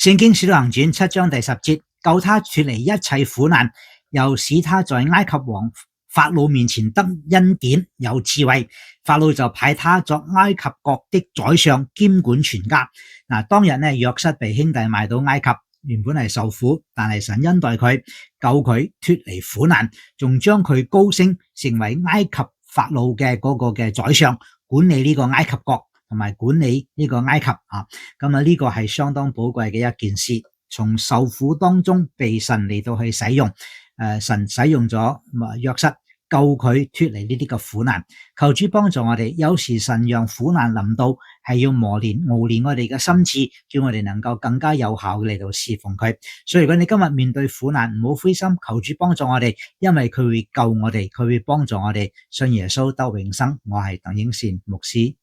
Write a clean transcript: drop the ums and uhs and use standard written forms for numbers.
聖經使徒行傳7章第10節，救他脫離一切苦難，又使他在埃及王法老面前得恩典有智慧，法老就派他作埃及國的宰相，兼管全家。當日呢，約瑟被兄弟賣到埃及，原本係受苦，但係神恩待佢，救佢脫離苦難，仲將佢高升成為埃及法老嘅嗰個嘅宰相，管理呢個埃及國同埋管理呢個埃及啊。咁啊，呢個係相當寶貴嘅一件事，從受苦當中被神嚟到去使用。神使用咗約瑟救佢脫離呢啲嘅苦難，求主幫助我哋。有時神讓苦難臨到，係要磨練熬練我哋嘅心智，叫我哋能夠更加有效嚟到侍奉佢。所以如果你今日面對苦難，唔好灰心，求主幫助我哋，因為佢會救我哋，佢會幫助我哋信耶穌得永生。我係鄧英善牧師。